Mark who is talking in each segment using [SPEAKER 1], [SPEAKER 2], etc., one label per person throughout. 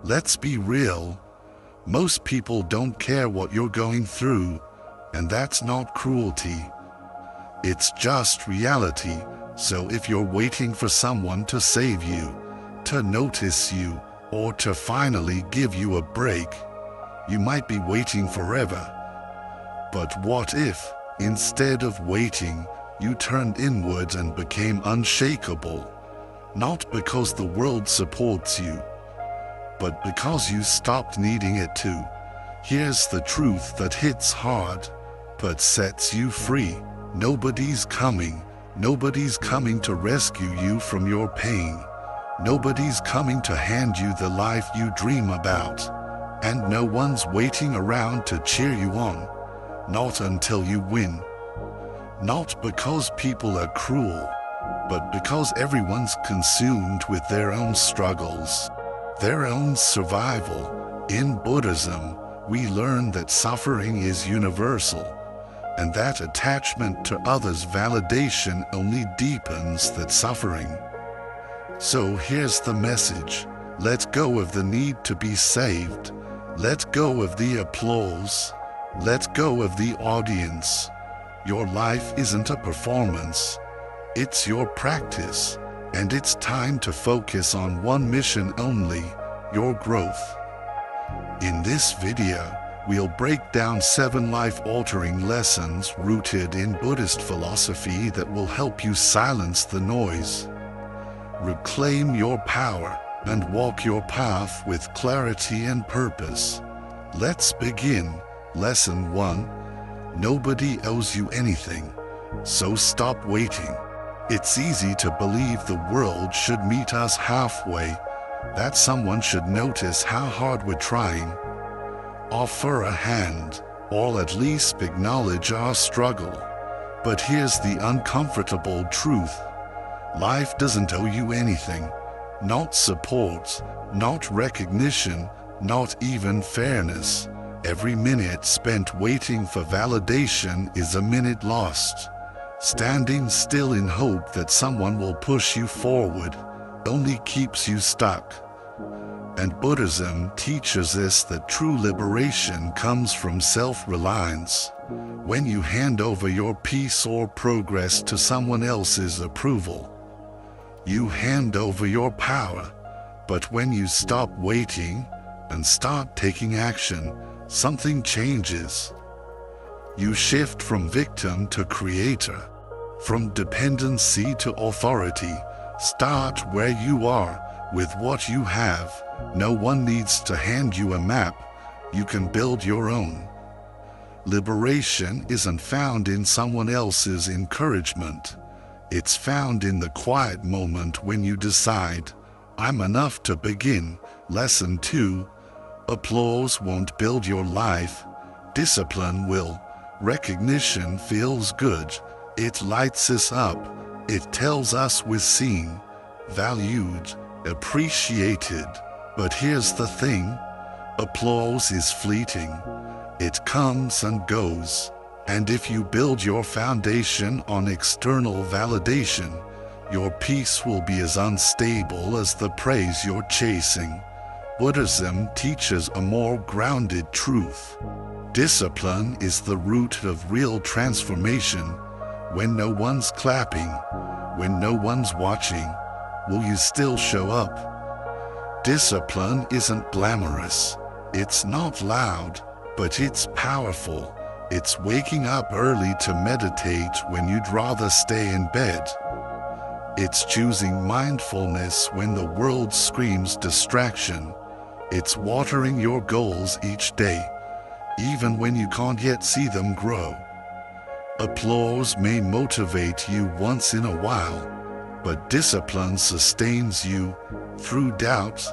[SPEAKER 1] Let's be real. Most people don't care what you're going through, and that's not cruelty. It's just reality. So if you're waiting for someone to save you, to notice you, or to finally give you a break, you might be waiting forever. But what if, instead of waiting, you turned inward and became unshakable? Not because the world supports you, but because you stopped needing it to. Here's the truth that hits hard, but sets you free. Nobody's coming to rescue you from your pain. Nobody's coming to hand you the life you dream about. And no one's waiting around to cheer you on. Not until you win. Not because people are cruel, but because everyone's consumed with their own struggles, their own survival. In Buddhism, we learn that suffering is universal, and that attachment to others' validation only deepens that suffering. So here's the message. Let go of the need to be saved. Let go of the applause. Let go of the audience. Your life isn't a performance. It's your practice, and it's time to focus on one mission only, your growth. In this video, we'll break down 7 life-altering lessons rooted in Buddhist philosophy that will help you silence the noise, reclaim your power, and walk your path with clarity and purpose. Let's begin. Lesson 1. Nobody owes you anything, so stop waiting. It's easy to believe the world should meet us halfway, that someone should notice how hard we're trying, offer a hand, or at least acknowledge our struggle. But here's the uncomfortable truth. Life doesn't owe you anything. Not support, not recognition, not even fairness. Every minute spent waiting for validation is a minute lost. Standing still in hope that someone will push you forward only keeps you stuck. And Buddhism teaches us that true liberation comes from self-reliance. When you hand over your peace or progress to someone else's approval, you hand over your power. But when you stop waiting and start taking action, something changes. You shift from victim to creator, from dependency to authority. Start where you are, with what you have. No one needs to hand you a map. You can build your own. Liberation isn't found in someone else's encouragement. It's found in the quiet moment when you decide, I'm enough to begin. Lesson 2. Applause won't build your life. Discipline will. Recognition feels good. It lights us up. It tells us we're seen, valued, appreciated. But here's the thing. Applause is fleeting. It comes and goes. And if you build your foundation on external validation, your peace will be as unstable as the praise you're chasing. Buddhism teaches a more grounded truth. Discipline is the root of real transformation. When no one's clapping, when no one's watching, will you still show up? Discipline isn't glamorous. It's not loud, but it's powerful. It's waking up early to meditate when you'd rather stay in bed. It's choosing mindfulness when the world screams distraction. It's watering your goals each day, even when you can't yet see them grow. Applause may motivate you once in a while, but discipline sustains you through doubt,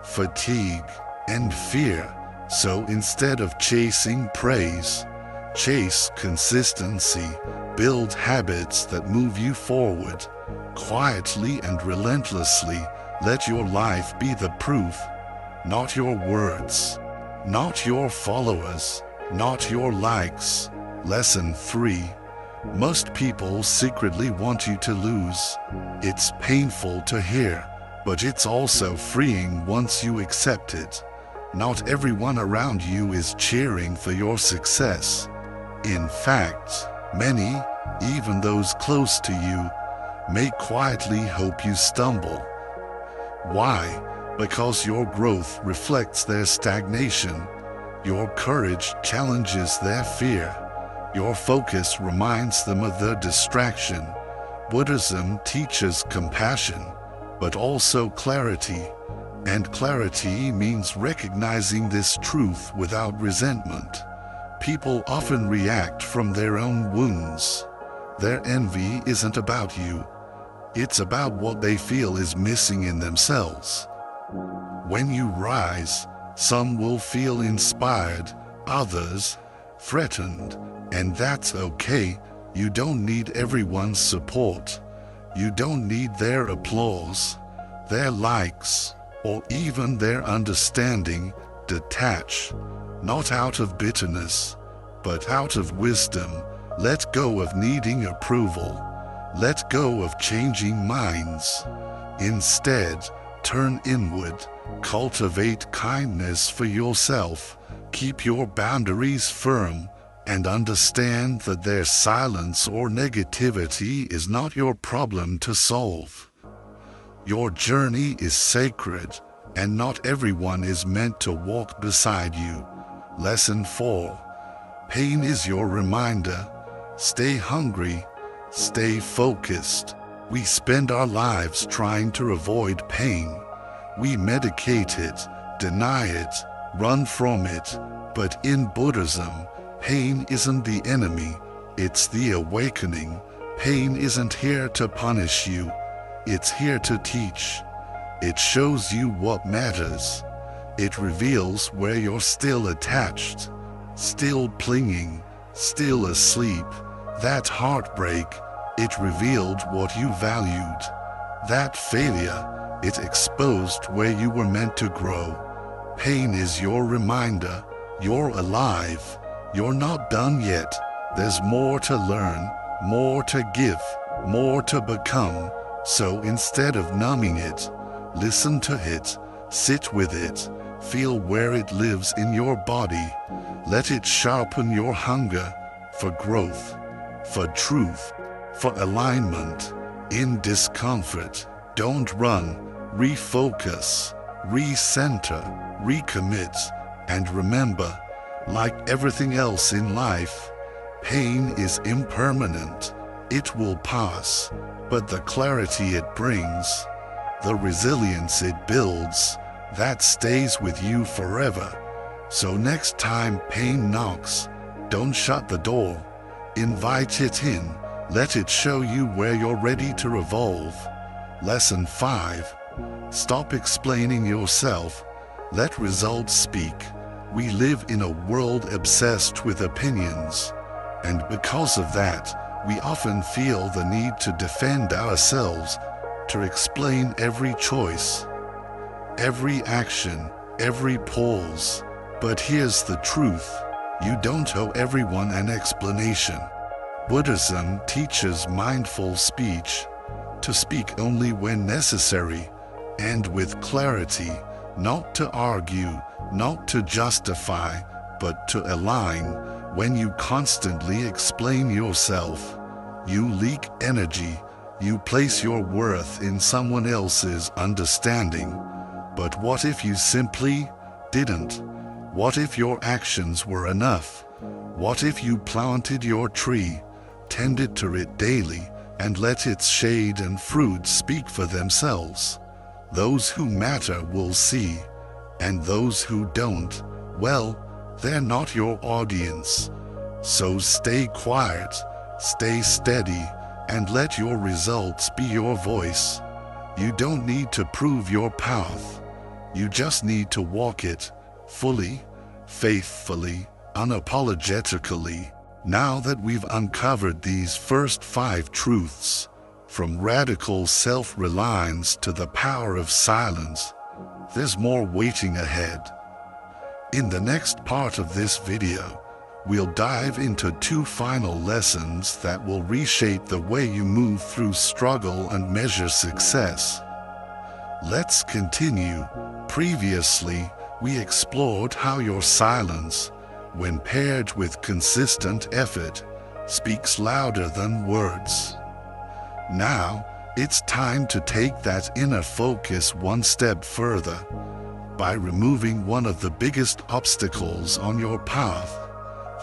[SPEAKER 1] fatigue, and fear. So instead of chasing praise, chase consistency. Build habits that move you forward. Quietly and relentlessly, let your life be the proof. Not your words, not your followers, not your likes. Lesson 3. Most people secretly want you to lose. It's painful to hear, but it's also freeing once you accept it. Not everyone around you is cheering for your success. In fact, many, even those close to you, may quietly hope you stumble. Why? Because your growth reflects their stagnation. Your courage challenges their fear. Your focus reminds them of their distraction. Buddhism teaches compassion, but also clarity. And clarity means recognizing this truth without resentment. People often react from their own wounds. Their envy isn't about you. It's about what they feel is missing in themselves. When you rise, some will feel inspired, others threatened, and that's okay. You don't need everyone's support. You don't need their applause, their likes, or even their understanding. Detach, not out of bitterness, but out of wisdom. Let go of needing approval. Let go of changing minds. Instead, turn inward. Cultivate kindness for yourself. Keep your boundaries firm, and understand that their silence or negativity is not your problem to solve. Your journey is sacred, and not everyone is meant to walk beside you. Lesson 4. Pain is your reminder. Stay hungry. Stay focused. We spend our lives trying to avoid pain. We medicate it, deny it, run from it. But in Buddhism, pain isn't the enemy, it's the awakening. Pain isn't here to punish you, it's here to teach. It shows you what matters. It reveals where you're still attached, still clinging, still asleep. That heartbreak, it revealed what you valued. That failure, it exposed where you were meant to grow. Pain is your reminder. You're alive. You're not done yet. There's more to learn, more to give, more to become. So instead of numbing it, listen to it, sit with it, feel where it lives in your body. Let it sharpen your hunger for growth, for truth, for alignment. In discomfort, don't run. Refocus, recenter, recommit, and remember, like everything else in life, pain is impermanent. It will pass, but the clarity it brings, the resilience it builds, that stays with you forever. So next time pain knocks, don't shut the door. Invite it in. Let it show you where you're ready to evolve. Lesson 5. Stop explaining yourself. Let results speak. We live in a world obsessed with opinions, and because of that, we often feel the need to defend ourselves, to explain every choice, every action, every pause. But here's the truth. You don't owe everyone an explanation. Buddhism teaches mindful speech, to speak only when necessary, and with clarity, not to argue, not to justify, but to align. When you constantly explain yourself, you leak energy, you place your worth in someone else's understanding. But what if you simply didn't? What if your actions were enough? What if you planted your tree, tended to it daily, and let its shade and fruit speak for themselves? Those who matter will see, and those who don't, well, they're not your audience. So stay quiet, stay steady, and let your results be your voice. You don't need to prove your path. You just need to walk it fully, faithfully, unapologetically. Now that we've uncovered these first 5 truths, from radical self-reliance to the power of silence, there's more waiting ahead. In the next part of this video, we'll dive into 2 final lessons that will reshape the way you move through struggle and measure success. Let's continue. Previously, we explored how your silence, when paired with consistent effort, speaks louder than words. Now, it's time to take that inner focus one step further by removing one of the biggest obstacles on your path,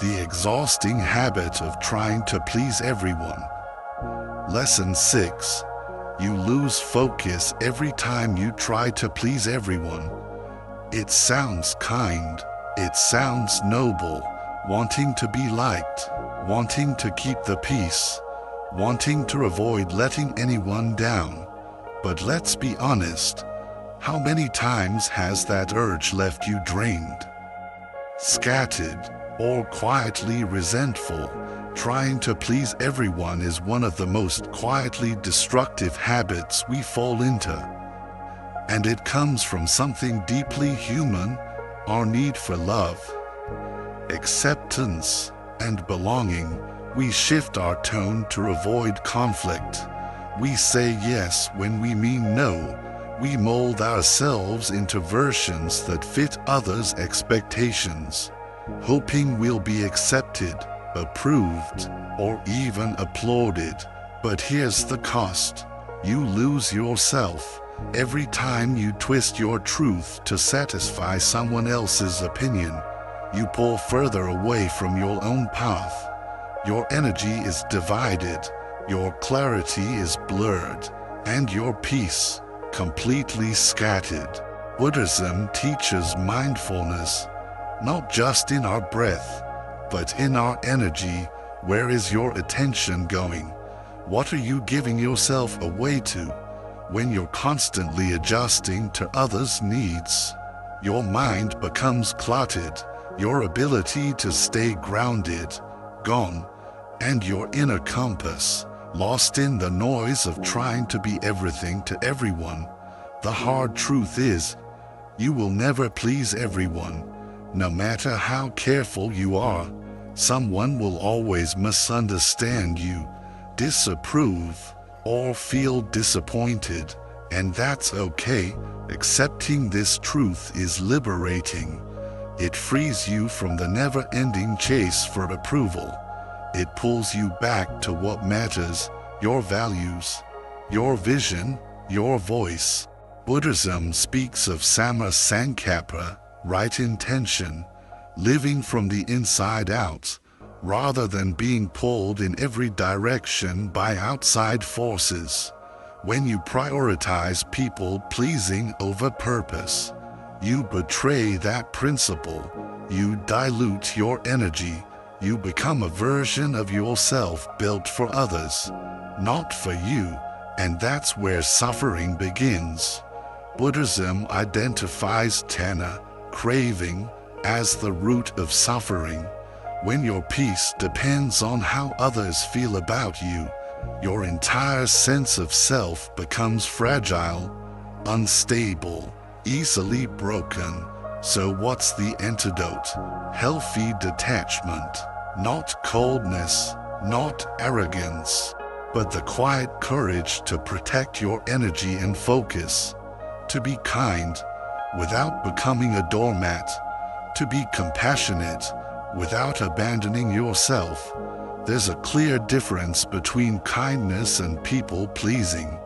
[SPEAKER 1] the exhausting habit of trying to please everyone. Lesson 6. You lose focus every time you try to please everyone. It sounds kind, it sounds noble, wanting to be liked, wanting to keep the peace, wanting to avoid letting anyone down. But let's be honest, how many times has that urge left you drained, scattered, or quietly resentful? Trying to please everyone is one of the most quietly destructive habits we fall into. And it comes from something deeply human, our need for love, acceptance, and belonging. We shift our tone to avoid conflict. We say yes when we mean no. We mold ourselves into versions that fit others' expectations, hoping we'll be accepted, approved, or even applauded. But here's the cost. You lose yourself. Every time you twist your truth to satisfy someone else's opinion, you pull further away from your own path. Your energy is divided, your clarity is blurred, and your peace completely scattered. Buddhism teaches mindfulness, not just in our breath, but in our energy. Where is your attention going? What are you giving yourself away to? When you're constantly adjusting to others' needs, your mind becomes cluttered, your ability to stay grounded, gone, and your inner compass, lost in the noise of trying to be everything to everyone. The hard truth is, you will never please everyone. No matter how careful you are, someone will always misunderstand you, disapprove, or feel disappointed, and that's okay. Accepting this truth is liberating. It frees you from the never-ending chase for approval. It pulls you back to what matters, your values, your vision, your voice. Buddhism speaks of samma sankappa, right intention, living from the inside out, rather than being pulled in every direction by outside forces. When you prioritize people-pleasing over purpose, you betray that principle. You dilute your energy. You become a version of yourself built for others, not for you, and that's where suffering begins. Buddhism identifies tanha, craving, as the root of suffering. When your peace depends on how others feel about you, your entire sense of self becomes fragile, unstable, easily broken. So what's the antidote? Healthy detachment. Not coldness, not arrogance, but the quiet courage to protect your energy and focus. To be kind without becoming a doormat. To be compassionate without abandoning yourself. There's a clear difference between kindness and people-pleasing.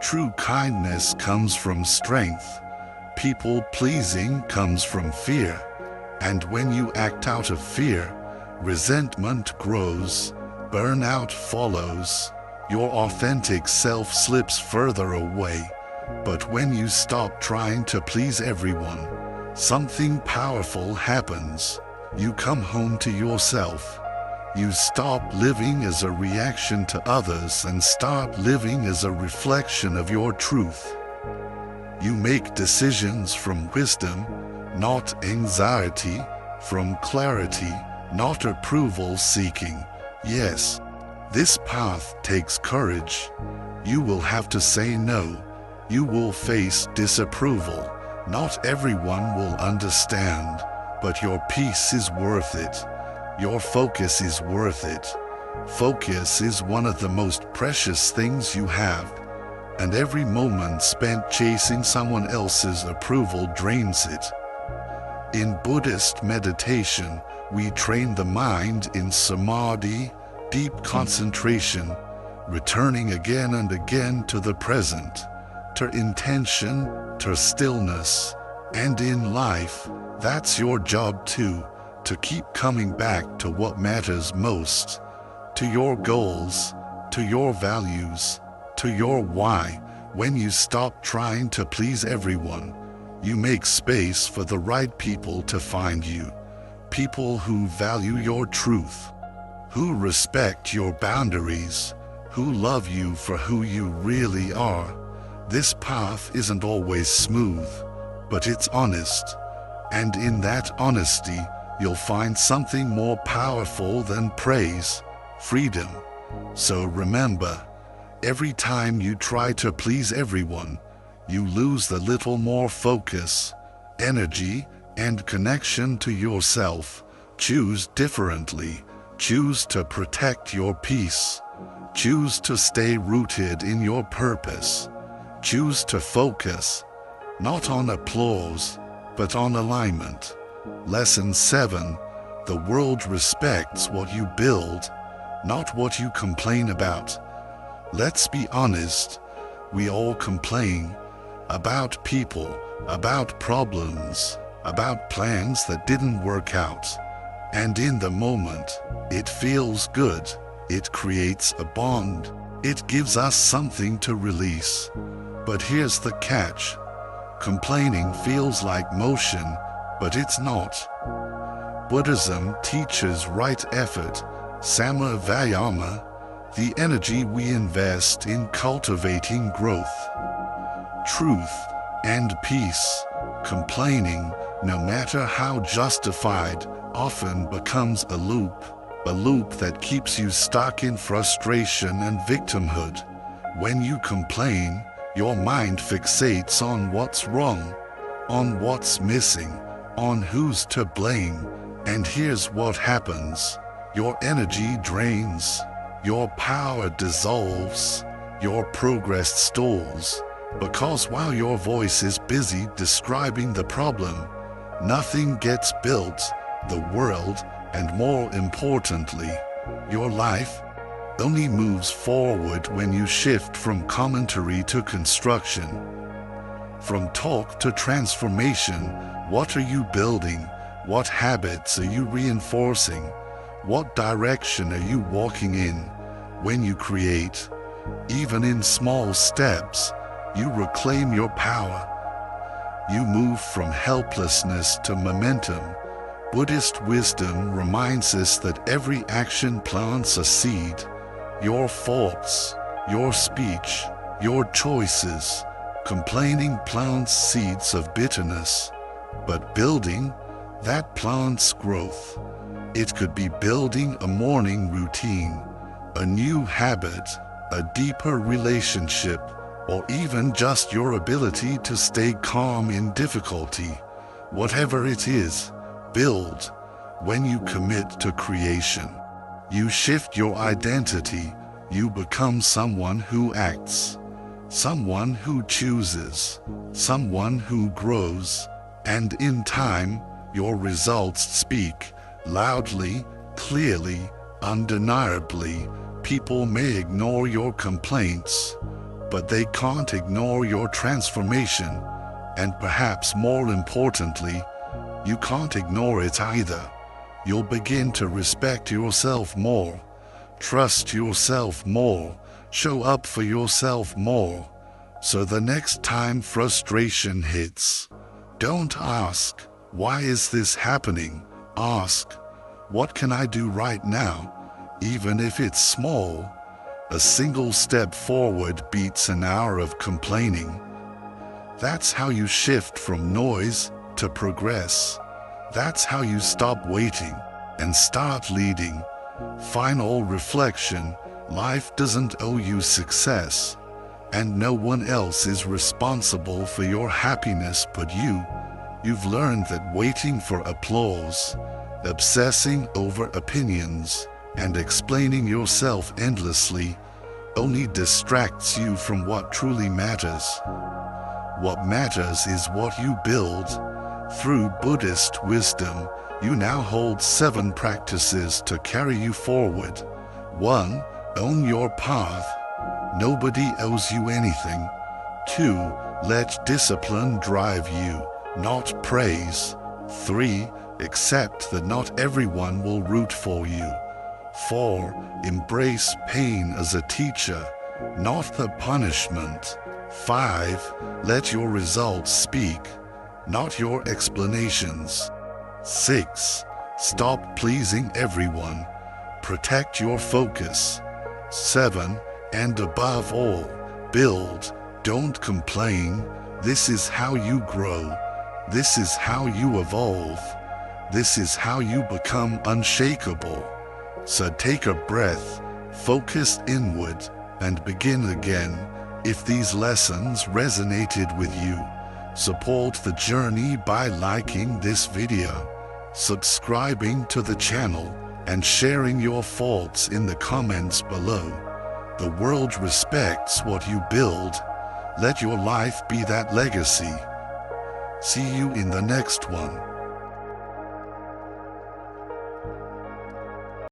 [SPEAKER 1] True kindness comes from strength. People-pleasing comes from fear. And when you act out of fear, resentment grows, burnout follows, your authentic self slips further away. But when you stop trying to please everyone, something powerful happens. You come home to yourself. You stop living as a reaction to others and start living as a reflection of your truth. You make decisions from wisdom, not anxiety, from clarity, not approval seeking. Yes, this path takes courage. You will have to say no. You will face disapproval. Not everyone will understand, but your peace is worth it. Your focus is worth it. Focus is one of the most precious things you have. and every moment spent chasing someone else's approval drains it. In Buddhist meditation, we train the mind in samadhi, deep concentration, returning again and again to the present, to intention, to stillness. And in life, that's your job too, to keep coming back to what matters most, to your goals, to your values, to your why. When you stop trying to please everyone, you make space for the right people to find you. People who value your truth, who respect your boundaries, who love you for who you really are. This path isn't always smooth, but it's honest. And in that honesty, you'll find something more powerful than praise, freedom. So remember, every time you try to please everyone, you lose a little more focus, energy, and connection to yourself. Choose differently. Choose to protect your peace. Choose to stay rooted in your purpose. Choose to focus, not on applause, but on alignment. Lesson 7. The world respects what you build, not what you complain about. Let's be honest, we all complain about people, about problems, about plans that didn't work out. And in the moment, it feels good. It creates a bond. It gives us something to release. But here's the catch. Complaining feels like motion, but it's not. Buddhism teaches right effort, samma vayama, the energy we invest in cultivating growth, truth, and peace. Complaining, no matter how justified, often becomes a loop that keeps you stuck in frustration and victimhood. When you complain, your mind fixates on what's wrong, on what's missing, on who's to blame. And here's what happens. Your energy drains, your power dissolves, your progress stalls. Because while your voice is busy describing the problem, nothing gets built. The world, and more importantly, your life, only moves forward when you shift from commentary to construction. From talk to transformation. What are you building? What habits are you reinforcing? What direction are you walking in? When you create, even in small steps, you reclaim your power. You move from helplessness to momentum. Buddhist wisdom reminds us that every action plants a seed. Your thoughts, your speech, your choices. Complaining plants seeds of bitterness, but building, that plants growth. It could be building a morning routine, a new habit, a deeper relationship, or even just your ability to stay calm in difficulty. Whatever it is, build. When you commit to creation, you shift your identity. You become someone who acts, someone who chooses, someone who grows, and in time, your results speak loudly, clearly, undeniably. People may ignore your complaints, but they can't ignore your transformation, and perhaps more importantly, you can't ignore it either. You'll begin to respect yourself more, trust yourself more, show up for yourself more. So the next time frustration hits, don't ask, why is this happening? Ask, what can I do right now? Even if it's small, a single step forward beats an hour of complaining. That's how you shift from noise to progress. That's how you stop waiting and start leading. Final reflection, life doesn't owe you success, and no one else is responsible for your happiness but you. You've learned that waiting for applause, obsessing over opinions, and explaining yourself endlessly only distracts you from what truly matters. What matters is what you build. Through Buddhist wisdom, you now hold 7 practices to carry you forward. 1. Own your path. Nobody owes you anything. 2. Let discipline drive you, not praise. 3. Accept that not everyone will root for you. 4. Embrace pain as a teacher, not the punishment. 5. Let your results speak, not your explanations. 6. Stop pleasing everyone. Protect your focus. 7. And above all, build. Don't complain. This is how you grow. This is how you evolve. This is how you become unshakable. So take a breath, focus inward, and begin again. If these lessons resonated with you, support the journey by liking this video, subscribing to the channel, and sharing your thoughts in the comments below. The world respects what you build. Let your life be that legacy. See you in the next one.